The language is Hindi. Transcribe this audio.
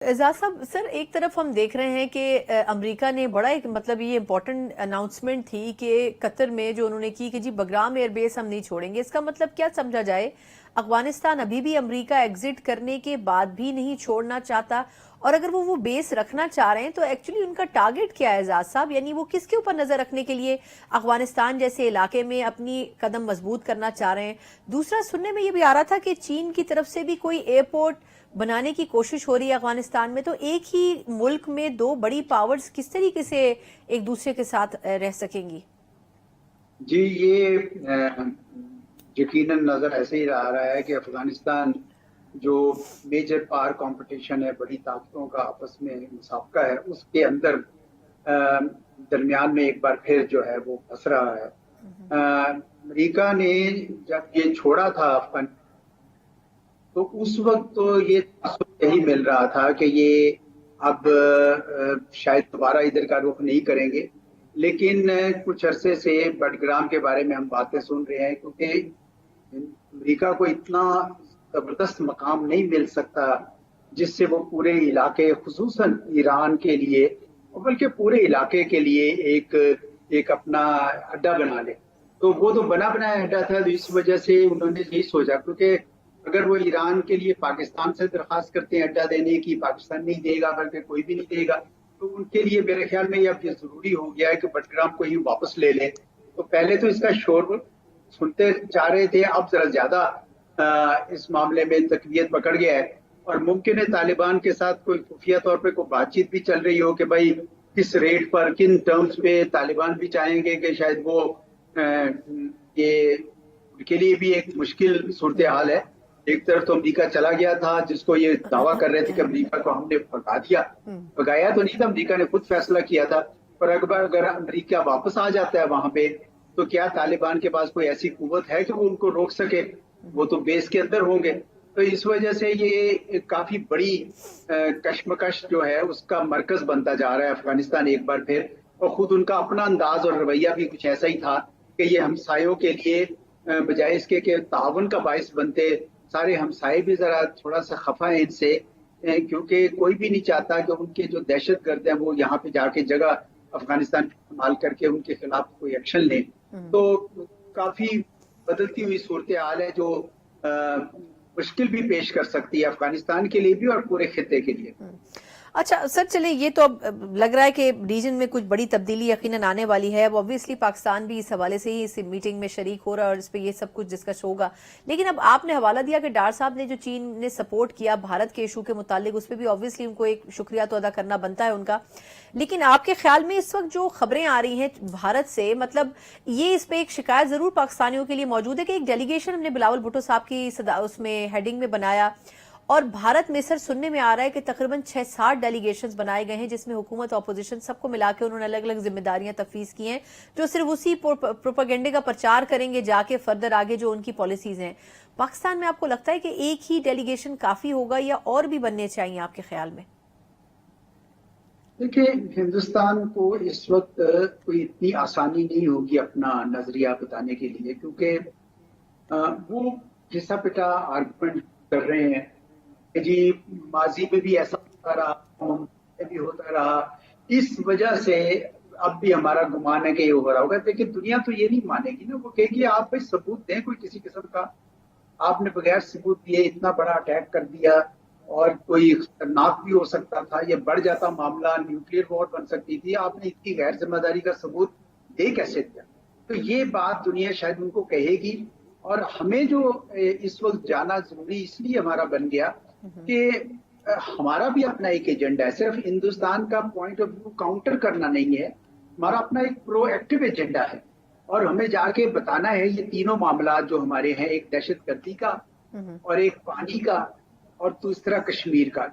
एजाज साहब, सर एक तरफ हम देख रहे हैं कि अमेरिका ने बड़ा एक मतलब ये इम्पोर्टेंट अनाउंसमेंट थी कि कतर में जो उन्होंने की कि जी बगराम एयरबेस हम नहीं छोड़ेंगे। इसका मतलब क्या समझा जाए? अफगानिस्तान अभी भी अमेरिका एग्जिट करने के बाद भी नहीं छोड़ना चाहता, और अगर वो बेस रखना चाह रहे हैं तो एक्चुअली उनका टारगेट क्या है एजाज साहब? यानी वो किसके ऊपर नजर रखने के लिए अफगानिस्तान जैसे इलाके में अपनी कदम मजबूत करना चाह रहे हैं? दूसरा, सुनने में ये भी आ रहा था कि चीन की तरफ से भी कोई एयरपोर्ट बनाने की कोशिश हो रही है अफगानिस्तान में। तो एक ही मुल्क में दो बड़ी पावर्स किस तरीके से एक दूसरे के साथ रह सकेंगी? जी, ये यकीनन नजर ऐसे ही आ रहा है कि अफगानिस्तान जो मेजर पावर कंपटीशन है, बड़ी ताकतों का आपस में मुसाबका है, उसके अंदर दरमियान में एक बार फिर जो है वो फंस रहा है। अमेरिका ने जब ये छोड़ा था अफगान, तो उस वक्त तो ये यही मिल रहा था कि ये अब शायद दोबारा इधर का रुख नहीं करेंगे। लेकिन कुछ अरसे से बडग्राम के बारे में हम बातें सुन रहे हैं, क्योंकि अमेरिका को इतना जबरदस्त मकाम नहीं मिल सकता जिससे वो पूरे इलाके, खुसूसन ईरान के लिए और बल्कि पूरे इलाके के लिए एक एक अपना अड्डा बना ले। तो वो तो बना बनाया अड्डा था, तो इस वजह से उन्होंने यही सोचा, क्योंकि अगर वो ईरान के लिए पाकिस्तान से दरखास्त करते हैं अड्डा देने की, पाकिस्तान नहीं देगा, बल्कि कोई भी नहीं देगा, तो उनके लिए मेरे ख्याल में अब ये जरूरी हो गया है कि बडग्राम को ही वापस ले लें। तो पहले तो इसका शोर सुनते जा रहे थे, अब जरा ज्यादा इस मामले में तकवियत पकड़ गया है। और मुमकिन है तालिबान के साथ कोई खुफिया तौर पे कोई बातचीत भी चल रही हो कि भाई किस रेट पर, किन टर्म्स पे तालिबान भी चाहेंगे कि शायद वो ये उनके लिए भी एक मुश्किल सूरत हाल है। एक तरफ तो अमेरिका चला गया था, जिसको ये दावा कर रहे थे कि अमेरिका को हमने भगा दिया। भगाया तो नहीं था, अमेरिका ने खुद फैसला किया था। पर अगर अमेरिका वापस आ जाता है वहां पे, तो क्या तालिबान के पास कोई ऐसी कुव्वत है कि वो उनको रोक सके? वो तो बेस के अंदर होंगे। तो इस वजह से ये काफी बड़ी कश्मकश जो है उसका मरकज बनता जा रहा है अफगानिस्तान एक बार फिर। और खुद उनका अपना अंदाज और रवैया भी कुछ ऐसा ही था कि ये हमसायों के लिए बजाय इसके कि ताउन का बायस बनते, सारे हमसाए भी जरा थोड़ा सा खफा है इनसे, क्योंकि कोई भी नहीं चाहता कि उनके जो दहशत गर्द हैं वो यहाँ पे जाके जगह अफगानिस्तान इस्तेमाल करके उनके खिलाफ कोई एक्शन लें। तो काफी बदलती हुई सूरत हाल है जो मुश्किल भी पेश कर सकती है अफगानिस्तान के लिए भी और पूरे खित्ते के लिए। अच्छा सर, चले ये तो अब लग रहा है कि रीजन में कुछ बड़ी तब्दीली यकीनन आने वाली है। अब ऑब्वियसली पाकिस्तान भी इस हवाले से ही इस मीटिंग में शरीक हो रहा है और इस पे ये सब कुछ डिस्कस होगा। लेकिन अब आपने हवाला दिया कि डार साहब ने जो चीन ने सपोर्ट किया भारत के इशू के मुतालिक, उस पर भी ऑब्वियसली उनको एक शुक्रिया तो अदा करना बनता है उनका। लेकिन आपके ख्याल में इस वक्त जो खबरें आ रही हैं भारत से, मतलब ये इस पे एक शिकायत जरूर पाकिस्तानियों के लिए मौजूद है कि एक डेलीगेशन हमने बिलावल भुट्टो साहब की उसमें हेडिंग में बनाया, और भारत में सर सुनने में आ रहा है कि तकरीबन 6-7 डेलीगेशंस बनाए गए हैं जिसमें हुकूमत ऑपोजिशन सबको मिला के उन्होंने अलग अलग जिम्मेदारियां तफवीज की हैं, जो सिर्फ उसी प्रोपेगेंडे का प्रचार करेंगे जाके फर्दर आगे जो उनकी पॉलिसीज हैं। पाकिस्तान में आपको लगता है कि एक ही डेलीगेशन काफी होगा या और भी बनने चाहिए आपके ख्याल में? देखिए, हिंदुस्तान को इस वक्त कोई इतनी आसानी नहीं होगी अपना नजरिया बताने के लिए, क्योंकि वो घिसा पिटा आर्गुमेंट कर रहे हैं कि जी माजी में भी ऐसा होता रहा, में भी होता रहा, इस वजह से अब भी हमारा गुमान है कि ये हो रहा होगा। लेकिन दुनिया तो ये नहीं मानेगी ना, वो कहेगी आप भाई सबूत दें कोई किसी किस्म का। आपने बगैर सबूत दिए इतना बड़ा अटैक कर दिया, और कोई खतरनाक भी हो सकता था, ये बढ़ जाता मामला, न्यूक्लियर वॉर बन सकती थी, आपने इतनी गैर जिम्मेदारी का सबूत दे कैसे दिया? तो ये बात दुनिया शायद उनको कहेगी। और हमें जो इस वक्त जाना जरूरी इसलिए हमारा बन गया कि हमारा भी अपना एक एजेंडा है, सिर्फ हिंदुस्तान का पॉइंट ऑफ व्यू काउंटर करना नहीं है, हमारा अपना एक प्रोएक्टिव एजेंडा है। और हमें जाके बताना है ये तीनों मामला जो हमारे हैं, एक दहशतगर्दी का और एक पानी का और दूसरा कश्मीर का,